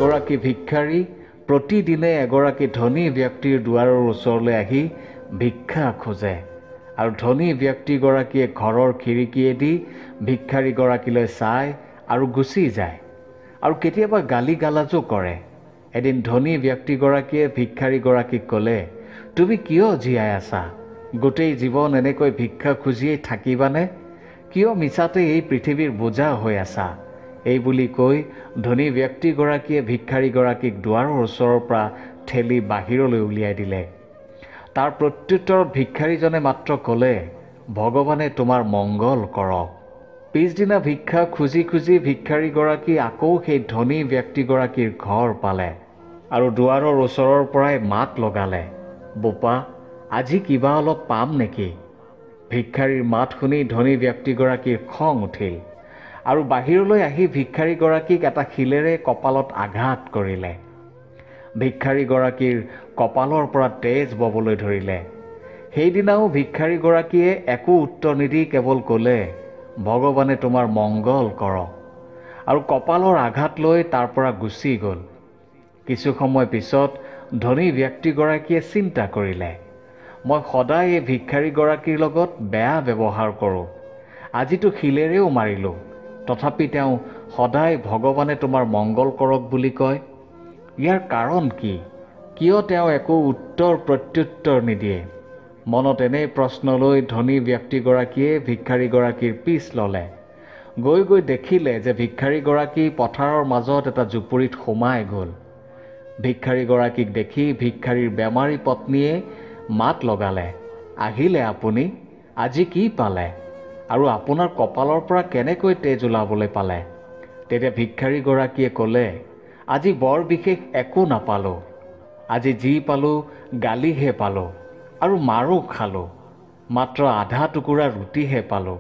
এগৰাকী ভিক্ষাৰী প্ৰতিদিনে এগৰাকী ধনী ব্যক্তিৰ দুৱাৰৰ ওচৰলৈ আহি ভিক্ষা খোজে আৰু ধনী ব্যক্তিগৰাকীয়ে ঘৰৰ খিৰিকীয়েদি ভিক্ষাৰীগৰাকীলৈ চায় আৰু গুচি যায় আৰু কেতিয়াবা গালি গালাজো কৰে। এদিন ধনী ব্যক্তিগৰাকীয়ে ভিক্ষাৰীগৰাকীক ক'লে, তুমি কিয় জীয়াই আছা? গোটেই জীৱন এনেকৈ ভিক্ষা খুজিয়েই থাকিবানে? কিয় মিছাতে এই পৃথিৱীৰ বোজা হৈ আছা? এই বুলি কৈ ধনী ব্যক্তিগৰাকীয়ে ভিক্ষাৰীগৰাকীক দুৱাৰৰ ওচৰৰ পৰা ঠেলি বাহিৰলৈ উলিয়াই দিলে। তাৰ প্ৰত্যুত্তৰত ভিক্ষাৰীজনে মাত্ৰ ক'লে, ভগৱানে তোমাৰ মংগল কৰক। পিছদিনা ভিক্ষা খুজি খুজি ভিক্ষাৰীগৰাকী আকৌ সেই ধনী ব্যক্তিগৰাকীৰ ঘৰ পালে আৰু দুৱাৰৰ ওচৰৰ পৰাই মাত লগালে, বোপা, আজি কিবা অলপ পাম নেকি? ভিক্ষাৰীৰ মাত শুনি ধনী ব্যক্তিগৰাকীৰ খং উঠিল আৰু বাহিৰলৈ আহি ভিক্ষাৰীগৰাকীক এটা শিলেৰে কপালত আঘাত কৰিলে। ভিক্ষাৰীগৰাকীৰ কপালৰ পৰা তেজ ববলৈ ধৰিলে। সেইদিনাও ভিক্ষাৰীগৰাকীয়ে একো উত্তৰ নিদি কেৱল ক'লে, ভগৱানে তোমাৰ মংগল কৰক, আৰু কপালৰ আঘাত লৈ তাৰ পৰা গুচি গ'ল। কিছু সময় পিছত ধনী ব্যক্তিগৰাকীয়ে চিন্তা কৰিলে, মই সদায় এই ভিক্ষাৰীগৰাকীৰ লগত বেয়া ব্যৱহাৰ কৰোঁ। আজিতো শিলেৰেও মাৰিলোঁ, তথাপি তেওঁ সদায় ভগৱানে তোমাৰ মংগল কৰক বুলি কয়। ইয়াৰ কাৰণ কি? কিয় তেওঁ একো উত্তৰ প্ৰত্যুত্তৰ নিদিয়ে? মনত এনে প্ৰশ্ন লৈ ধনী ব্যক্তিগৰাকীয়ে ভিক্ষাৰীগৰাকীৰ পিছ ল'লে। গৈ গৈ দেখিলে যে ভিক্ষাৰীগৰাকী পথাৰৰ মাজত এটা জুপুৰিত সোমাই গ'ল। ভিক্ষাৰীগৰাকীক দেখি ভিক্ষাৰীৰ বেমাৰী পত্নীয়ে মাত লগালে, আহিলে আপুনি? আজি কি পালে? আৰু আপোনাৰ কপালৰ পৰা কেনেকৈ তেজ ওলাবলৈ পালে? তেতিয়া ভিক্ষাৰীগৰাকীয়ে ক'লে, আজি বৰ বিশেষ একো নাপালোঁ। আজি যি পালোঁ গালিহে পালোঁ আৰু মাৰো খালোঁ। মাত্ৰ আধা টুকুৰা ৰুটিহে পালোঁ।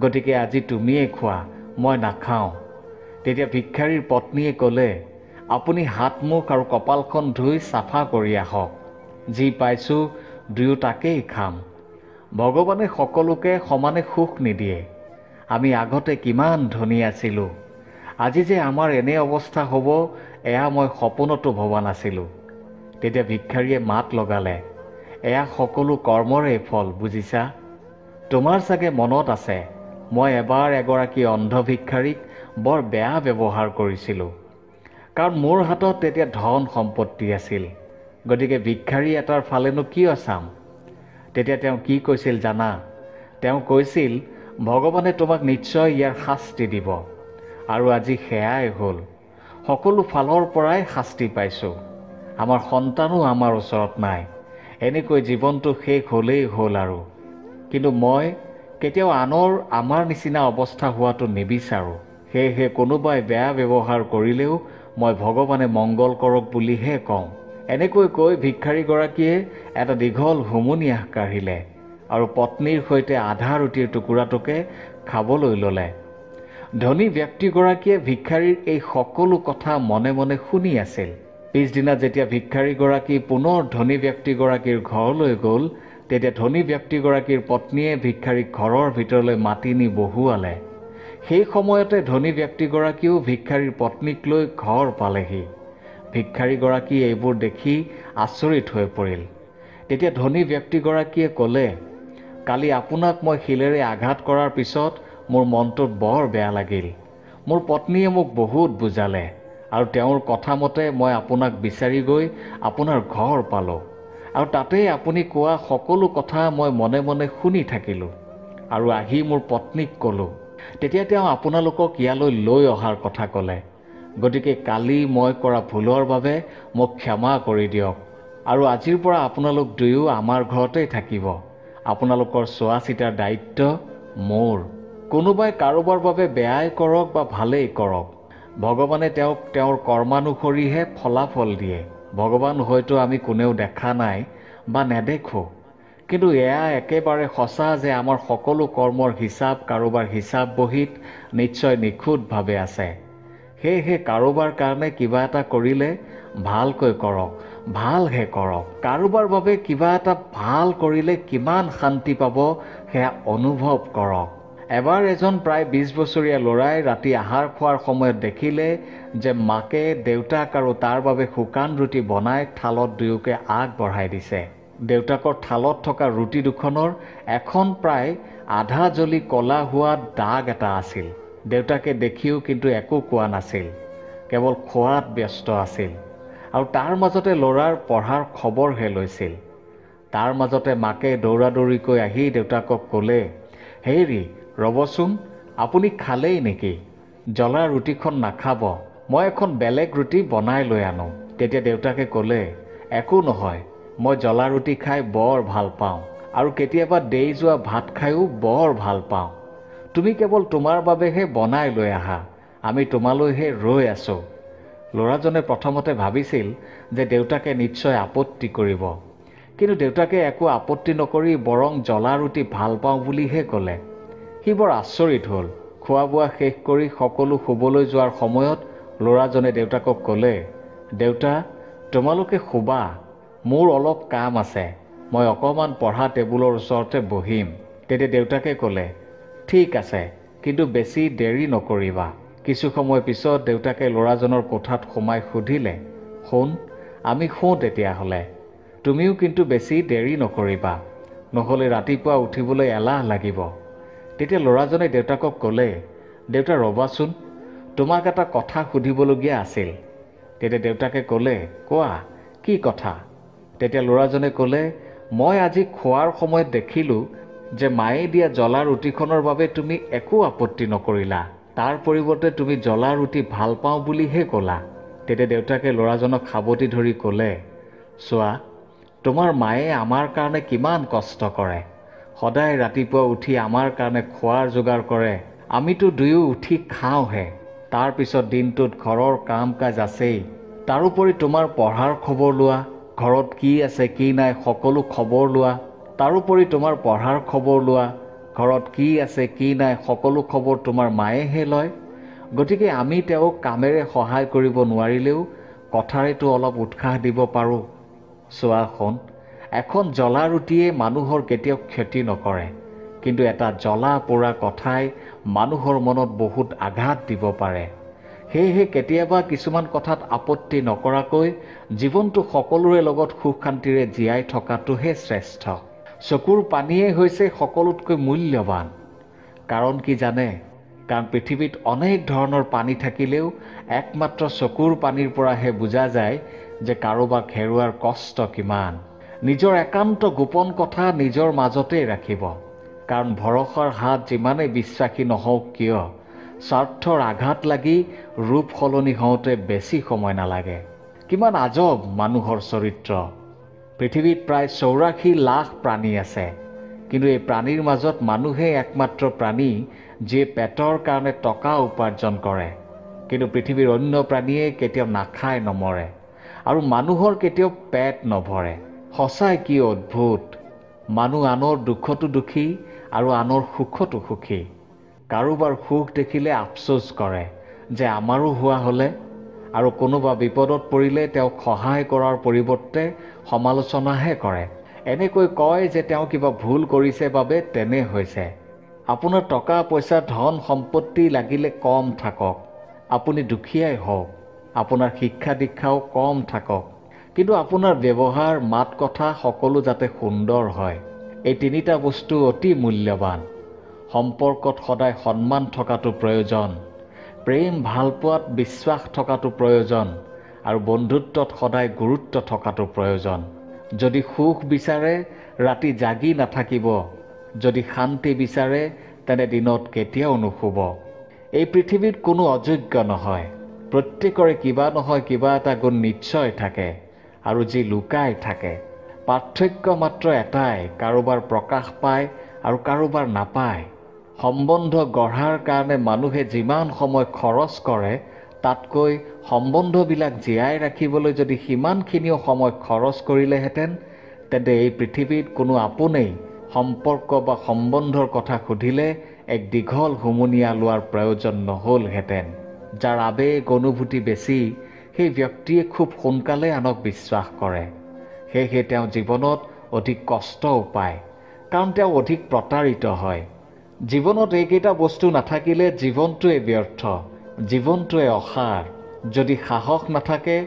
গতিকে আজি তুমিয়েই খোৱা, মই নাখাওঁ। তেতিয়া ভিক্ষাৰীৰ পত্নীয়ে ক'লে, আপুনি হাত মুখ আৰু কপালখন ধুই চাফা কৰি আহক। যি পাইছোঁ দুয়ো তাকেই খাম। ভগৱানে সকলোকে সমানে সুখ নিদিয়ে। আমি আগতে কিমান ধনী আছিলোঁ। আজি যে আমাৰ এনে অৱস্থা হ'ব, এয়া মই সপোনতো ভবা নাছিলোঁ। তেতিয়া ভিক্ষাৰীয়ে মাত লগালে, এয়া সকলো কৰ্মৰে ফল, বুজিছা? তোমাৰ চাগে মনত আছে, মই এবাৰ এগৰাকী অন্ধ ভিক্ষাৰীক বৰ বেয়া ব্যৱহাৰ কৰিছিলোঁ। কাৰণ মোৰ হাতত তেতিয়া ধন সম্পত্তি আছিল। গতিকে ভিক্ষাৰী এটাৰ ফালেনো কিয় চাম? তেতিয়া তেওঁ কি কৈছিল জানা? তেওঁ কৈছিল, ভগৱানে তোমাক নিশ্চয় ইয়াৰ শাস্তি দিব। আৰু আজি সেয়াই হ'ল। সকলো ফালৰ পৰাই শাস্তি পাইছোঁ। আমাৰ সন্তানো আমাৰ ওচৰত নাই। এনেকৈ জীৱনটো শেষ হ'লেই হ'ল আৰু। কিন্তু মই কেতিয়াও আনৰ আমাৰ নিচিনা অৱস্থা হোৱাটো নিবিচাৰোঁ। সেয়েহে কোনোবাই বেয়া ব্যৱহাৰ কৰিলেও মই ভগৱানে মংগল কৰক বুলিহে কওঁ। এনেকৈ কৈ ভিক্ষাৰীগৰাকীয়ে এটা দীঘল হুমুনিয়াহ কাঢ়িলে আৰু পত্নীৰ সৈতে আধা ৰুটিৰ টুকুৰাটোকে খাবলৈ ল'লে। ধনী ব্যক্তিগৰাকীয়ে ভিক্ষাৰীৰ এই সকলো কথা মনে মনে শুনি আছিল। পিছদিনা যেতিয়া ভিক্ষাৰীগৰাকী পুনৰ ধনী ব্যক্তিগৰাকীৰ ঘৰলৈ গ'ল, তেতিয়া ধনী ব্যক্তিগৰাকীৰ পত্নীয়ে ভিক্ষাৰীক ঘৰৰ ভিতৰলৈ মাতি নি বহুৱালে। সেই সময়তে ধনী ব্যক্তিগৰাকীয়েও ভিক্ষাৰীৰ পত্নীক লৈ ঘৰ পালেহি। ভিক্ষাৰীগৰাকী এইবোৰ দেখি আচৰিত হৈ পৰিল। তেতিয়া ধনী ব্যক্তিগৰাকীয়ে ক'লে, কালি আপোনাক মই শিলেৰে আঘাত কৰাৰ পিছত মোৰ মনটোত বৰ বেয়া লাগিল। মোৰ পত্নীয়ে মোক বহুত বুজালে আৰু তেওঁৰ কথা মতে মই আপোনাক বিচাৰি গৈ আপোনাৰ ঘৰ পালোঁ। আৰু তাতেই আপুনি কোৱা সকলো কথা মই মনে মনে শুনি থাকিলোঁ আৰু আহি মোৰ পত্নীক ক'লোঁ। তেতিয়া তেওঁ আপোনালোকক ইয়ালৈ লৈ অহাৰ কথা ক'লে। গতিকে কালি মই কৰা ভুলৰ বাবে মোক ক্ষমা কৰি দিয়ক আৰু আজিৰ পৰা আপোনালোক দুয়ো আমাৰ ঘৰতেই থাকিব। আপোনালোকৰ চোৱা চিতাৰ দায়িত্ব মোৰ। কোনোবাই কাৰোবাৰ বাবে বেয়াই কৰক বা ভালেই কৰক, ভগৱানে তেওঁক তেওঁৰ কৰ্মানুসৰিহে ফলাফল দিয়ে। ভগৱান হয়তো আমি কোনেও দেখা নাই বা নেদেখোঁ, কিন্তু এয়া একেবাৰে সঁচা যে আমাৰ সকলো কৰ্মৰ হিচাপ কাৰোবাৰ হিচাপ বহীত নিশ্চয় নিখুঁতভাৱে আছে। সেয়েহে কাৰোবাৰ কাৰণে কিবা এটা কৰিলে ভালকৈ কৰক, ভালহে কৰক। কাৰোবাৰ বাবে কিবা এটা ভাল কৰিলে কিমান শান্তি পাব সেয়া অনুভৱ কৰক। এবাৰ এজন প্ৰায় 20 বছৰীয়া ল'ৰাই ৰাতি আহাৰ খোৱাৰ সময়ত দেখিলে যে মাকে দেউতাক আৰু তাৰ বাবে শুকান ৰুটি বনাই থালত দুয়োকে আগবঢ়াই দিছে। দেউতাকৰ থালত থকা ৰুটি দুখনৰ এখন প্ৰায় আধা জ্বলি কলা হোৱা দাগ এটা আছিল। দেউতাকে দেখিও কিন্তু একো কোৱা নাছিল, কেৱল খোৱাত ব্যস্ত আছিল আৰু তাৰ মাজতে ল'ৰাৰ পঢ়াৰ খবৰহে লৈছিল। তাৰ মাজতে মাকে দৌৰাদৌৰিকৈ আহি দেউতাকক ক'লে, হেৰি ৰ'বচোন, আপুনি খালেই নেকি? জ্বলা ৰুটিখন নাখাব, মই এখন বেলেগ ৰুটি বনাই লৈ আনো। তেতিয়া দেউতাকে ক'লে, একো নহয়, মই জ্বলা ৰুটি খাই বৰ ভাল পাওঁ আৰু কেতিয়াবা দেই যোৱা ভাত খায়ো বৰ ভাল পাওঁ। তুমি কেৱল তোমাৰ বাবেহে বনাই লৈ আহা, আমি তোমালৈহে ৰৈ আছোঁ। ল'ৰাজনে প্ৰথমতে ভাবিছিল যে দেউতাকে নিশ্চয় আপত্তি কৰিব, কিন্তু দেউতাকে একো আপত্তি নকৰি বৰং জ্বলা ৰুটি ভাল পাওঁ বুলিহে ক'লে। সি বৰ আচৰিত হ'ল। খোৱা বোৱা শেষ কৰি সকলো শুবলৈ যোৱাৰ সময়ত ল'ৰাজনে দেউতাকক ক'লে, দেউতা, তোমালোকে শুবা, মোৰ অলপ কাম আছে, মই অকণমান পঢ়া টেবুলৰ ওচৰতে বহিম। তেতিয়া দেউতাকে ক'লে, ঠিক আছে, কিন্তু বেছি দেৰি নকৰিবা। কিছু সময় পিছত দেউতাকে ল'ৰাজনৰ কোঠাত সোমাই সুধিলে, শুন, আমি শুওঁ তেতিয়াহ'লে, তুমিও কিন্তু বেছি দেৰি নকৰিবা, নহ'লে ৰাতিপুৱা উঠিবলৈ এলাহ লাগিব। তেতিয়া ল'ৰাজনে দেউতাকক ক'লে, দেউতা ৰ'বাচোন, তোমাক এটা কথা সুধিবলগীয়া আছিল। তেতিয়া দেউতাকে ক'লে, কোৱা, কি কথা? তেতিয়া ল'ৰাজনে ক'লে, মই আজি খোৱাৰ সময়ত দেখিলোঁ যে মায়ে দিয়া জ্বলা ৰুটিখনৰ বাবে তুমি একো আপত্তি নকৰিলা, তাৰ পৰিৱৰ্তে তুমি জ্বলা ৰুটি ভাল পাওঁ বুলিহে ক'লা। তেতিয়া দেউতাকে ল'ৰাজনক সাবতি ধৰি ক'লে, চোৱা, তোমাৰ মায়ে আমাৰ কাৰণে কিমান কষ্ট কৰে, সদায় ৰাতিপুৱা উঠি আমাৰ কাৰণে খোৱাৰ যোগাৰ কৰে, আমিতো দুয়ো উঠি খাওঁহে। তাৰ পিছত দিনটোত ঘৰৰ কাম কাজ আছেই, তাৰোপৰি তোমাৰ পঢ়াৰ খবৰ লোৱা, ঘৰত কি আছে কি নাই সকলো খবৰ লোৱা, তাৰোপৰি তোমাৰ পঢ়াৰ খবৰ লোৱা, ঘৰত কি আছে কি নাই সকলো খবৰ তোমাৰ মায়েহে লয়। গতিকে আমি তেওঁক কামেৰে সহায় কৰিব নোৱাৰিলেও কথাৰেতো অলপ উৎসাহ দিব পাৰোঁ। চোৱা শুন, এখন জ্বলা ৰুটিয়ে মানুহৰ কেতিয়াও ক্ষতি নকৰে, কিন্তু এটা জ্বলা পোৰা কথাই মানুহৰ মনত বহুত আঘাত দিব পাৰে। সেয়েহে কেতিয়াবা কিছুমান কথাত আপত্তি নকৰাকৈ জীৱনটো সকলোৰে লগত সুখ শান্তিৰে জীয়াই থকাটোহে শ্ৰেষ্ঠ। চকুৰ পানীয়ে হৈছে সকলোতকৈ মূল্যৱান। কাৰণ কি জানে? কাৰণ পৃথিৱীত অনেক ধৰণৰ পানী থাকিলেও একমাত্ৰ চকুৰ পানীৰ পৰাহে বুজা যায় যে কাৰোবাক হেৰুৱাৰ কষ্ট কিমান। নিজৰ একান্ত গোপন কথা নিজৰ মাজতেই ৰাখিব, কাৰণ ভৰসাৰ হাত যিমানেই বিশ্বাসী নহওক কিয়, স্বাৰ্থৰ আঘাত লাগি ৰূপ সলনি হওঁতে বেছি সময় নালাগে। কিমান আজব মানুহৰ চৰিত্ৰ। পৃথিৱীত প্ৰায় 84 লাখ প্ৰাণী আছে, কিন্তু এই প্ৰাণীৰ মাজত মানুহেই একমাত্ৰ প্ৰাণী যিয়ে পেটৰ কাৰণে টকা উপাৰ্জন কৰে, কিন্তু পৃথিৱীৰ অন্য প্ৰাণীয়ে কেতিয়াও নাখায় নমৰে, আৰু মানুহৰ কেতিয়াও পেট নভৰে। সঁচাই কি অদ্ভুত! মানুহ আনৰ দুখতো দুখী আৰু আনৰ সুখতো সুখী। কাৰোবাৰ সুখ দেখিলে আফচোচ কৰে যে আমাৰো হোৱা হ'লে, আৰু কোনোবা বিপদত পৰিলে তেওঁক সহায় কৰাৰ পৰিৱৰ্তে সমালোচনাহে কৰে। এনেকৈ কয় যে তেওঁ কিবা ভুল কৰিছে বাবে তেনে হৈছে। আপোনাৰ টকা পইচা ধন সম্পত্তি লাগিলে কম থাকক, আপুনি দুখীয়াই হওক, আপোনাৰ শিক্ষা দীক্ষাও কম থাকক, কিন্তু আপোনাৰ ব্যৱহাৰ মাত কথা সকলো যাতে সুন্দৰ হয়। এই তিনিটা বস্তু অতি মূল্যৱান। সম্পৰ্কত সদায় সন্মান থকাটো প্ৰয়োজন, প্ৰেম ভালপোৱাত বিশ্বাস থকাটো প্ৰয়োজন, আৰু বন্ধুত্বত সদায় গুৰুত্ব থকাটো প্ৰয়োজন। যদি সুখ বিচাৰে ৰাতি জাগি নাথাকিব, যদি শান্তি বিচাৰে তেনে দিনত কেতিয়াও নুশুব। এই পৃথিৱীত কোনো অযোগ্য নহয়, প্ৰত্যেকৰে কিবা নহয় কিবা এটা গুণ নিশ্চয় থাকে, আৰু যি লুকাই থাকে। পাৰ্থক্য মাত্ৰ এটাই, কাৰোবাৰ প্ৰকাশ পায় আৰু কাৰোবাৰ নাপায়। সম্বন্ধ গঢ়াৰ কাৰণে মানুহে যিমান সময় খৰচ কৰে, তাতকৈ সম্বন্ধবিলাক জীয়াই ৰাখিবলৈ যদি সিমানখিনিও সময় খৰচ কৰিলেহেঁতেন, তেন্তে এই পৃথিৱীত কোনো আপোনেই সম্পৰ্ক বা সম্বন্ধৰ কথা সুধিলে এক দীঘল হুমুনিয়া লোৱাৰ প্ৰয়োজন নহ'লহেঁতেন। যাৰ আৱেগ অনুভূতি বেছি, সেই ব্যক্তিয়ে খুব সোনকালে আনক বিশ্বাস কৰে। সেয়েহে তেওঁ জীৱনত অধিক কষ্টও পায়, কাৰণ তেওঁ অধিক প্ৰতাৰিত হয়। জীৱনত এইকেইটা বস্তু নাথাকিলে জীৱনটোৱে ব্যৰ্থ, জীৱনটোৱে অসাৰ। যদি সাহস নাথাকে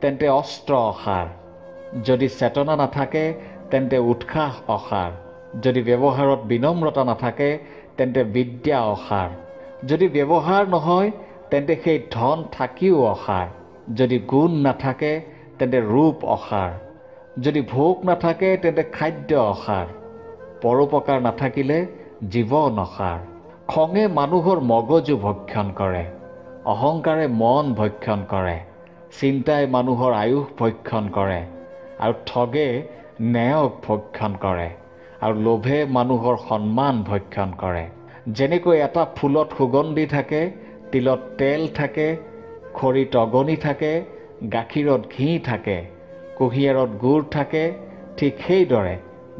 তেন্তে অস্ত্ৰ অসাৰ, যদি চেতনা নাথাকে তেন্তে উৎসাহ অসাৰ, যদি ব্যৱহাৰত বিনম্ৰতা নাথাকে তেন্তে বিদ্যা অসাৰ, যদি ব্যৱহাৰ নহয় তেন্তে সেই ধন থাকিও অসাৰ, যদি গুণ নাথাকে তেন্তে ৰূপ অসাৰ, যদি ভোগ নাথাকে তেন্তে খাদ্য অসাৰ, পৰোপকাৰ নাথাকিলে জীৱন অসাৰ। খঙে মানুহৰ মগজু ভক্ষণ কৰে, অহংকাৰে মন ভক্ষণ কৰে, চিন্তাই মানুহৰ আয়ুস ভক্ষণ কৰে, আৰু ঠগে ন্যায়ক ভক্ষণ কৰে, আৰু লোভে মানুহৰ সন্মান ভক্ষণ কৰে। যেনেকৈ এটা ফুলত সুগন্ধি থাকে, তিলত তেল থাকে, খৰিত অগনি থাকে, গাখীৰত ঘি থাকে, কুঁহিয়াৰত গুড় থাকে, ঠিক সেইদৰে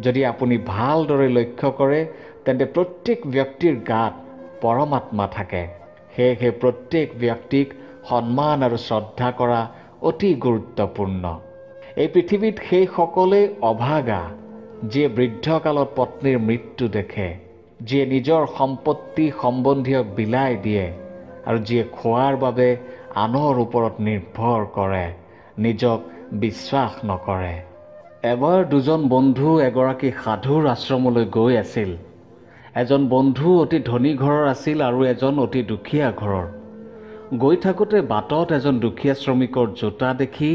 যদি আপুনি ভালদৰে লক্ষ্য কৰে তেন্তে প্ৰত্যেক ব্যক্তিৰ গাত পৰমাত্মা থাকে। সেয়েহে প্ৰত্যেক ব্যক্তিক সন্মান আৰু শ্ৰদ্ধা কৰা অতি গুৰুত্বপূৰ্ণ। এই পৃথিৱীত সেইসকলেই অভাগা যিয়ে বৃদ্ধকালত পত্নীৰ মৃত্যু দেখে, যিয়ে নিজৰ সম্পত্তি সম্বন্ধীয়ক বিলাই দিয়ে, আৰু যিয়ে খোৱাৰ বাবে আনৰ ওপৰত নিৰ্ভৰ কৰে, নিজক বিশ্বাস নকৰে। এবাৰ দুজন বন্ধু এগৰাকী সাধুৰ আশ্ৰমলৈ গৈ আছিল। এজন বন্ধু অতি ধনী ঘৰৰ আছিল আৰু এজন অতি দুখীয়া ঘৰৰ। গৈ থাকোঁতে বাটত এজন দুখীয়া শ্ৰমিকৰ জোতা দেখি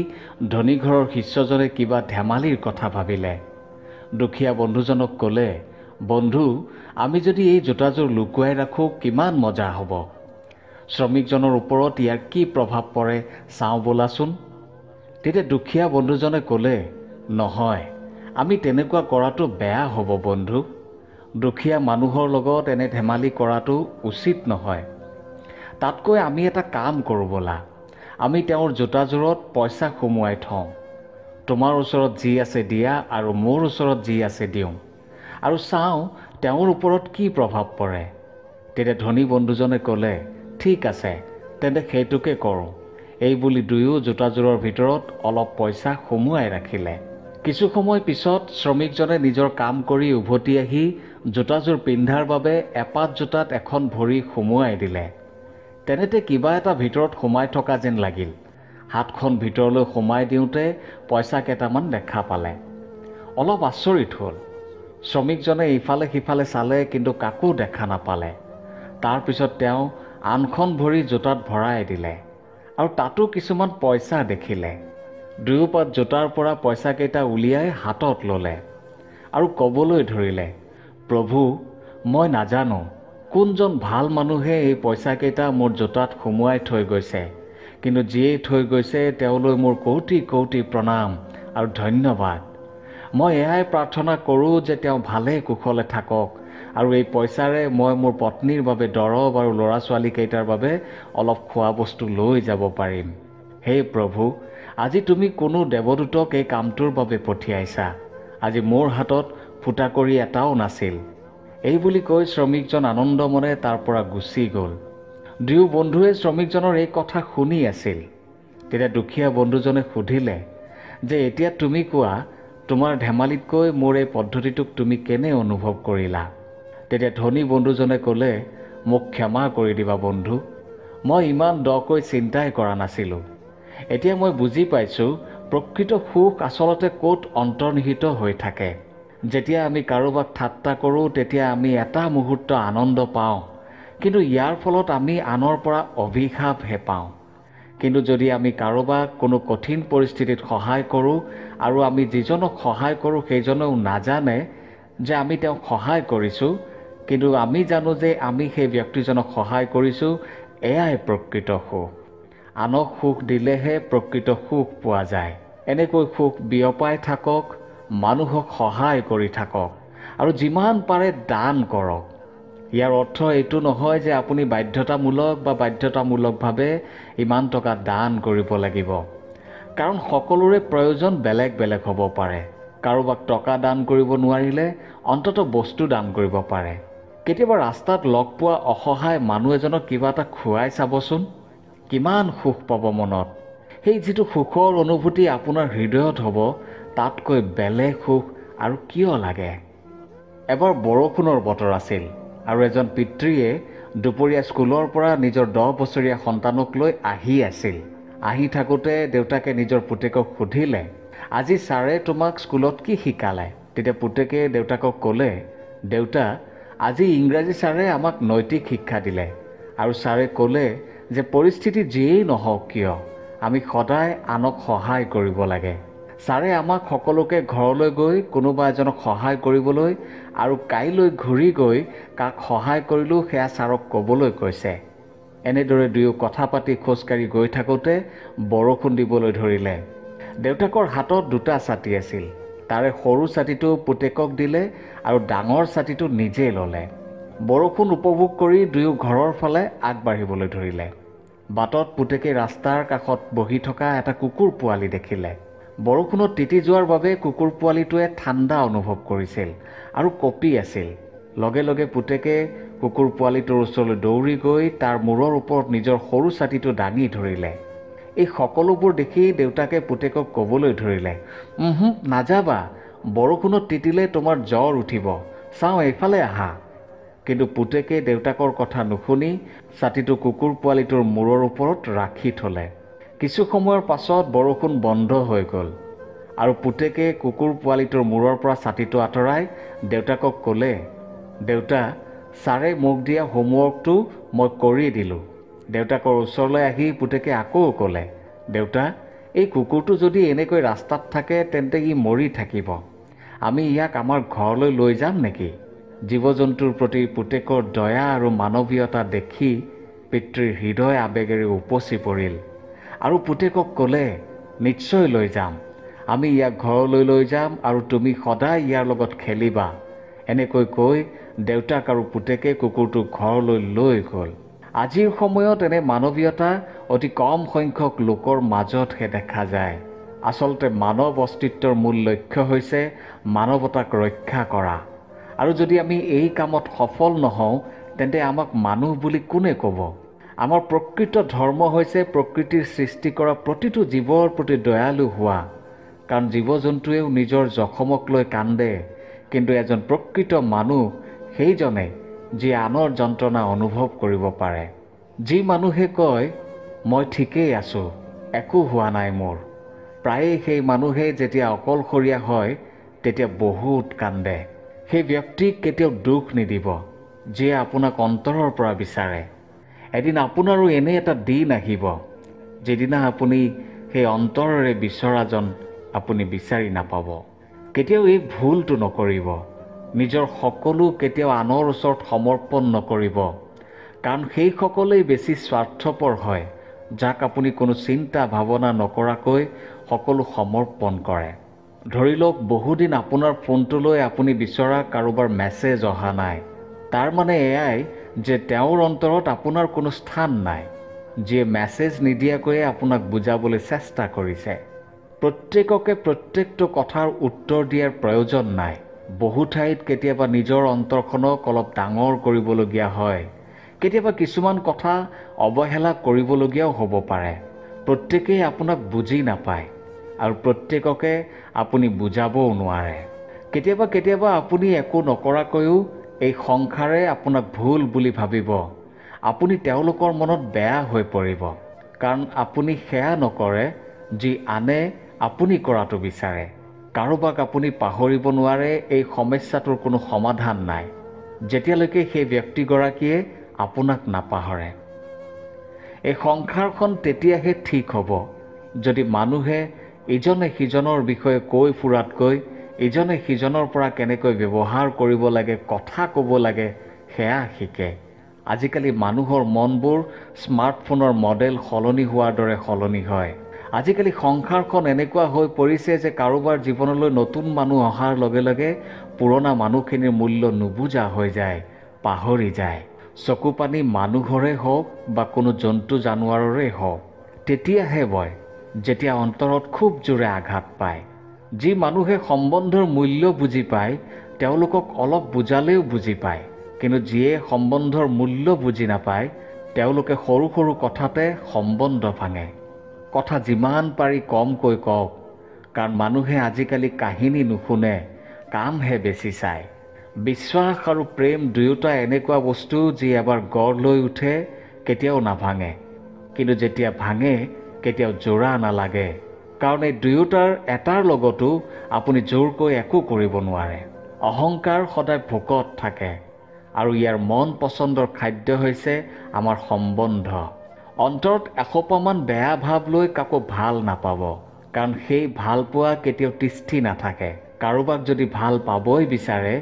ধনী ঘৰৰ শিষ্যজনে কিবা ধেমালিৰ কথা ভাবিলে। দুখীয়া বন্ধুজনক ক'লে, বন্ধু, আমি যদি এই জোতাযোৰ লুকুৱাই ৰাখোঁ কিমান মজা হ'ব। শ্ৰমিকজনৰ ওপৰত ইয়াৰ কি প্ৰভাৱ পৰে চাওঁ ব'লাচোন। তেতিয়া দুখীয়া বন্ধুজনে ক'লে, নহয়, আমি তেনেকুৱা কৰাটো বেয়া হ'ব বন্ধু। দুখীয়া মানুহৰ লগত এনে ধেমালি কৰাটো উচিত নহয়। তাতকৈ আমি এটা কাম কৰোঁ ব'লা, আমি তেওঁৰ জোতাযোৰত পইচা সুমুৱাই থওঁ। তোমাৰ ওচৰত যি আছে দিয়া আৰু মোৰ ওচৰত যি আছে দিওঁ, আৰু চাওঁ তেওঁৰ ওপৰত কি প্ৰভাৱ পৰে। তেতিয়া ধনী বন্ধুজনে ক'লে, ঠিক আছে, তেন্তে সেইটোকে কৰোঁ। এই বুলি দুয়ো জোতাযোৰৰ ভিতৰত অলপ পইচা সুমুৱাই ৰাখিলে। কিছু সময় পিছত শ্ৰমিকজনে নিজৰ কাম কৰি উভতি আহি জোতাযোৰ পিন্ধাৰ বাবে এপাত জোতাত এখন ভৰি সুমুৱাই দিলে। তেনেতে কিবা এটা ভিতৰত সোমাই থকা যেন লাগিল। হাতখন ভিতৰলৈ সোমাই দিওঁতে পইচা কেইটামান দেখা পালে। অলপ আচৰিত হ'ল। শ্ৰমিকজনে ইফালে সিফালে চালে কিন্তু কাকো দেখা নাপালে। তাৰপিছত তেওঁ আনখন ভৰি জোতাত ভৰাই দিলে আৰু তাতো কিছুমান পইচা দেখিলে। দুয়োপাত জোতাৰ পৰা পইচাকেইটা উলিয়াই হাতত ল'লে আৰু ক'বলৈ ধৰিলে, প্ৰভু, মই নাজানো কোনজন ভাল মানুহে এই পইচাকেইটা মোৰ জোতাত সুমুৱাই থৈ গৈছে, কিন্তু যিয়েই থৈ গৈছে তেওঁলৈ মোৰ কৌটি কৌটি প্ৰণাম আৰু ধন্যবাদ। মই এয়াই প্ৰাৰ্থনা কৰোঁ যে তেওঁ ভালে কুশলে থাকক আৰু এই পইচাৰে মই মোৰ পত্নীৰ বাবে দৰৱ আৰু ল'ৰা ছোৱালীকেইটাৰ বাবে অলপ খোৱা বস্তু লৈ যাব পাৰিম। হে প্ৰভু, আজি তুমি কোনো দেৱদূতক এই কামটোৰ বাবে পঠিয়াইছা। আজি মোৰ হাতত ফুটাকড়ি এটাও নাছিল। এই বুলি কৈ শ্ৰমিকজন আনন্দ মনে তাৰ পৰা গুচি গ'ল। দুয়ো বন্ধুৱে শ্ৰমিকজনৰ এই কথা শুনি আছিল। তেতিয়া দুখীয়া বন্ধুজনে সুধিলে যে এতিয়া তুমি কোৱা, তোমাৰ ধেমালিতকৈ মোৰ এই পদ্ধতিটোক তুমি কেনে অনুভৱ কৰিলা? তেতিয়া ধনী বন্ধুজনে ক'লে, মোক ক্ষমা কৰি দিবা বন্ধু, মই ইমান দকৈ চিন্তাই কৰা নাছিলোঁ। এতিয়া মই বুজি পাইছোঁ প্ৰকৃত সুখ আচলতে ক'ত অন্তৰ্নিহিত হৈ থাকে। যেতিয়া আমি কাৰোবাক ঠাট্টা কৰোঁ তেতিয়া আমি এটা মুহূৰ্ত আনন্দ পাওঁ, কিন্তু ইয়াৰ ফলত আমি আনৰ পৰা অভিশাপহে পাওঁ। কিন্তু যদি আমি কাৰোবাক কোনো কঠিন পৰিস্থিতিত সহায় কৰোঁ আৰু আমি যিজনক সহায় কৰোঁ সেইজনেও নাজানে যে আমি তেওঁক সহায় কৰিছোঁ, কিন্তু আমি জানো যে আমি সেই ব্যক্তিজনক সহায় কৰিছোঁ, এয়াই প্ৰকৃত সুখ। আনক সুখ দিলেহে প্ৰকৃত সুখ পোৱা যায়। এনেকৈ সুখ বিয়পাই থাকক, মানুহক সহায় কৰি থাকক আৰু যিমান পাৰে দান কৰক। ইয়াৰ অৰ্থ এইটো নহয় যে আপুনি বাধ্যতামূলকভাৱে ইমান টকা দান কৰিব লাগিব, কাৰণ সকলোৰে প্ৰয়োজন বেলেগ বেলেগ হ'ব পাৰে। কাৰোবাক টকা দান কৰিব নোৱাৰিলে অন্ততঃ বস্তু দান কৰিব পাৰে। কেতিয়াবা ৰাস্তাত লগ পোৱা অসহায় মানুহ এজনক কিবা এটা খুৱাই চাবচোন, কিমান সুখ পাব মনত। সেই যিটো সুখৰ অনুভূতি আপোনাৰ হৃদয়ত হ'ব, তাতকৈ বেলেগ সুখ আৰু কিয় লাগে। এবাৰ বৰষুণৰ বতৰ আছিল। আৰু এজন পিতৃয়ে দুপৰীয়া স্কুলৰ পৰা নিজৰ 10 বছৰীয়া সন্তানক লৈ আহি আছিল। আহি থাকোঁতে দেউতাকে নিজৰ পুতেকক সুধিলে, আজি ছাৰে তোমাক স্কুলত কি শিকালে? তেতিয়া পুতেকে দেউতাকক ক'লে, দেউতা, আজি ইংৰাজী ছাৰে আমাক নৈতিক শিক্ষা দিলে। আৰু ছাৰে ক'লে যে পৰিস্থিতি যিয়েই নহওক কিয় আমি সদায় আনক সহায় কৰিব লাগে। ছাৰে আমাক সকলোকে ঘৰলৈ গৈ কোনোবা এজনক সহায় কৰিবলৈ আৰু কাইলৈ ঘূৰি গৈ কাক সহায় কৰিলোঁ সেয়া ছাৰক ক'বলৈ কৈছে। এনেদৰে দুয়ো কথা পাতি খোজকাঢ়ি গৈ থাকোঁতে বৰষুণ দিবলৈ ধৰিলে। দেউতাকৰ হাতত 2টা ছাতি আছিল। তাৰে সৰু ছাতিটো পুতেকক দিলে আৰু ডাঙৰ ছাতিটো নিজে ল'লে। বৰষুণ উপভোগ কৰি দুয়ো ঘৰৰ ফালে আগবাঢ়িবলৈ ধৰিলে। বাটত পুতেকে ৰাস্তাৰ কাষত বহি থকা এটা কুকুৰ পোৱালি দেখিলে। বৰষুণত তিতি যোৱাৰ বাবে কুকুৰ পোৱালিটোৱে ঠাণ্ডা অনুভৱ কৰিছিল আৰু কঁপি আছিল। লগে লগে পুতেকে কুকুৰ পোৱালিটোৰ ওচৰলৈ দৌৰি গৈ তাৰ মূৰৰ ওপৰত নিজৰ সৰু ছাতিটো দাঙি ধৰিলে। এই সকলোবোৰ দেখি দেউতাকে পুতেকক ক'বলৈ ধৰিলে, নাযাবা, বৰষুণত তিতিলে তোমাৰ জ্বৰ উঠিব, চাওঁ এইফালে আহা। কিন্তু পুতেকে দেউতাকৰ কথা নুশুনি ছাতিটো কুকুৰ পোৱালিটোৰ মূৰৰ ওপৰত ৰাখি থ'লে। কিছু সময়ৰ পাছত বৰষুণ বন্ধ হৈ গ'ল আৰু পুতেকে কুকুৰ পোৱালিটোৰ মূৰৰ পৰা ছাতিটো আঁতৰাই দেউতাকক ক'লে, দেউতা, ছাৰে মোক দিয়া হোমৱৰ্কটো মই কৰি দিলোঁ। দেউতাকৰ ওচৰলৈ আহি পুতেকে আকৌ ক'লে, দেউতা, এই কুকুৰটো যদি এনেকৈ ৰাস্তাত থাকে তেন্তে ই মৰি থাকিব। আমি ইয়াক আমাৰ ঘৰলৈ লৈ যাম নেকি? জীৱ জন্তুৰ প্ৰতি পুতেকৰ দয়া আৰু মানৱীয়তা দেখি পিতৃৰ হৃদয় আৱেগেৰে উপচি পৰিল আৰু পুতেকক ক'লে, নিশ্চয় লৈ যাম। আমি ইয়াক ঘৰলৈ লৈ যাম আৰু তুমি সদায় ইয়াৰ লগত খেলিবা। এনেকৈ কৈ দেউতাক আৰু পুতেকে কুকুৰটো ঘৰলৈ লৈ গ'ল। আজিৰ সময়ত এনে মানৱীয়তা অতি কম সংখ্যক লোকৰ মাজতহে দেখা যায়। আচলতে মানৱ অস্তিত্বৰ মূল লক্ষ্য হৈছে মানৱতাক ৰক্ষা কৰা। আৰু যদি আমি এই কামত সফল নহওঁ তেন্তে আমাক মানুহ বুলি কোনে ক'ব? আমাৰ প্ৰকৃত ধৰ্ম হৈছে প্ৰকৃতিৰ সৃষ্টি কৰা প্ৰতিটো জীৱৰ প্ৰতি দয়ালু হোৱা। কাৰণ জীৱ জন্তুৱেও নিজৰ জখমক লৈ কান্দে, কিন্তু এজন প্ৰকৃত মানুহ সেইজনে যি আনৰ যন্ত্ৰণা অনুভৱ কৰিব পাৰে। যি মানুহে কয়, মই ঠিকেই আছোঁ, একো হোৱা নাই মোৰ, প্ৰায়েই সেই মানুহে যেতিয়া অকলশৰীয়া হয় তেতিয়া বহুত কান্দে। সেই ব্যক্তিক কেতিয়াও দুখ নিদিব যিয়ে আপোনাক অন্তৰৰ পৰা বিচাৰে। এদিন আপোনাৰো এনে এটা দিন আহিব যিদিনা আপুনি সেই অন্তৰেৰে বিচৰাজন আপুনি বিচাৰি নাপাব। কেতিয়াও এই ভুলটো নকৰিব। নিজৰ সকলো কেতিয়াও আনৰ ওচৰত সমৰ্পণ নকৰিব, কাৰণ সেইসকলেই বেছি স্বাৰ্থপৰ হয় যাক আপুনি কোনো চিন্তা ভাৱনা নকৰাকৈ সকলো সমৰ্পণ কৰে। ধৰি লওক বহুদিন আপোনাৰ ফোনটোলৈ আপুনি বিচৰা কাৰোবাৰ মেছেজ অহা নাই। তাৰ মানে এয়াই যে তেওঁৰ অন্তৰত আপোনাৰ কোনো স্থান নাই, যিয়ে মেছেজ নিদিয়াকৈয়ে আপোনাক বুজাবলৈ চেষ্টা কৰিছে। প্ৰত্যেককে প্ৰত্যেকটো কথাৰ উত্তৰ দিয়াৰ প্ৰয়োজন নাই। বহু ঠাইত কেতিয়াবা নিজৰ অন্তৰখনক অলপ ডাঙৰ কৰিবলগীয়া হয়। কেতিয়াবা কিছুমান কথা অৱহেলা কৰিবলগীয়াও হ'ব পাৰে। প্ৰত্যেকেই আপোনাক বুজি নাপায় আৰু প্ৰত্যেককে আপুনি বুজাবও নোৱাৰে। কেতিয়াবা আপুনি একো নকৰাকৈও এই সংসাৰে আপোনাক ভুল বুলি ভাবিব। আপুনি তেওঁলোকৰ মনত বেয়া হৈ পৰিব, কাৰণ আপুনি সেয়া নকৰে যি আনে আপুনি কৰাটো বিচাৰে। কাৰোবাক আপুনি পাহৰিব নোৱাৰে, এই সমস্যাটোৰ কোনো সমাধান নাই যেতিয়ালৈকে সেই ব্যক্তিগৰাকীয়ে আপোনাক নাপাহৰে। এই সংসাৰখন তেতিয়াহে ঠিক হ'ব যদি মানুহে ইজনে সিজনৰ বিষয়ে কৈ ফুৰাতকৈ ইজনে সিজনৰ পৰা কেনেকৈ ব্যৱহাৰ কৰিব লাগে, কথা ক'ব লাগে সেয়া শিকে। আজিকালি মানুহৰ মনবোৰ স্মাৰ্টফোনৰ মডেল সলনি হোৱাৰ দৰে সলনি হয়। আজিকালি সংসাৰখন এনেকুৱা হৈ পৰিছে যে কাৰোবাৰ জীৱনলৈ নতুন মানুহ অহাৰ লগে লগে পুৰণা মানুহখিনিৰ মূল্য নুবুজা হৈ যায়, পাহৰি যায়। চকু পানী মানুহৰে হওক বা কোনো জন্তু জানোৱাৰৰে হওক তেতিয়াহে বয় যেতিয়া অন্তৰত খুব জোৰে আঘাত পায়। যি মানুহে সম্বন্ধৰ মূল্য বুজি পায় তেওঁলোকক অলপ বুজালেও বুজি পায়, কিন্তু যিয়ে সম্বন্ধৰ মূল্য বুজি নাপায় তেওঁলোকে সৰু সৰু কথাতে সম্বন্ধ ভাঙে। কথা যিমান পাৰি কমকৈ কওক, কাৰণ মানুহে আজিকালি কাহিনী নুশুনে, কামহে বেছি চায়। বিশ্বাস আৰু প্ৰেম দুয়োটা এনেকুৱা বস্তু যি এবাৰ গঢ় লৈ উঠে কেতিয়াও নাভাঙে, কিন্তু যেতিয়া ভাঙে কেতিয়াও জোৰা নালাগে। কাৰণ এই দুয়োটাৰ এটাৰ লগতো আপুনি জোৰকৈ একো কৰিব নোৱাৰে। অহংকাৰ সদায় ভোকত থাকে আৰু ইয়াৰ মন পচন্দৰ খাদ্য হৈছে আমাৰ সম্বন্ধ। অন্তৰত এসোপামান বেয়া ভাৱ লৈ কাকো ভাল নাপাব, কাৰণ সেই ভাল পোৱা কেতিয়াও তিষ্ঠি নাথাকে। কাৰোবাক যদি ভাল পাবই বিচাৰে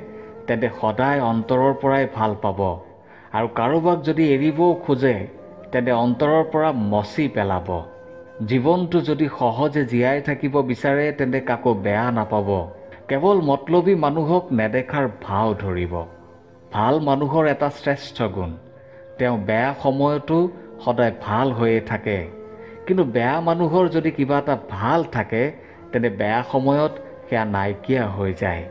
তেন্তে সদায় অন্তৰৰ পৰাই ভাল পাব, আৰু কাৰোবাক যদি এৰিবও খোজে তেন্তে অন্তৰৰ পৰা মচি পেলাব। জীৱনটো যদি সহজে জীয়াই থাকিব বিচাৰে তেন্তে কাকো বেয়া নাপাব। কেৱল মতলবী মানুহক নেদেখাৰ ভাও ধৰিব। ভাল মানুহৰ এটা শ্ৰেষ্ঠ গুণ, তেওঁ বেয়া সময়তো সদায় ভাল হৈয়ে থাকে। কিন্তু বেয়া মানুহৰ যদি কিবা এটা ভাল থাকে তেন্তে বেয়া সময়ত সেয়া নাইকিয়া হৈ যায়।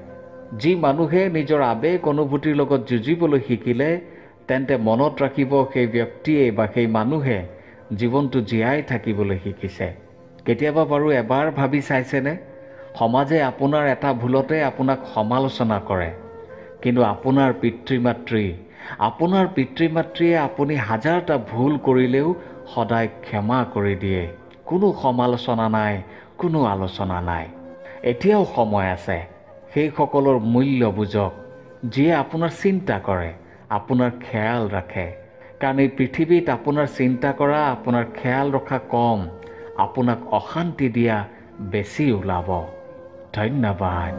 যি মানুহে নিজৰ আৱেগ অনুভূতিৰ লগত যুঁজিবলৈ শিকিলে তেন্তে মনত ৰাখিব সেই ব্যক্তিয়ে বা সেই মানুহে জীৱনটো জীয়াই থাকিবলৈ শিকিছে। কেতিয়াবা বাৰু এবাৰ ভাবি চাইছেনে, সমাজে আপোনাৰ এটা ভুলতে আপোনাক সমালোচনা কৰে, কিন্তু আপোনাৰ পিতৃ-মাতৃয়ে আপুনি হাজাৰটা ভুল কৰিলেও সদায় ক্ষমা কৰি দিয়ে। কোনো সমালোচনা নাই, কোনো আলোচনা নাই। এতিয়াও সময় আছে। সেইসকলৰ মূল্য বুজক যিয়ে আপোনাৰ চিন্তা কৰে, আপোনাৰ খেয়াল ৰাখে। কাৰণ এই পৃথিৱীত আপোনাৰ চিন্তা কৰা, আপোনাৰ খেয়াল ৰখা কম, আপোনাক অশান্তি দিয়া বেছি ওলাব। ধন্যবাদ।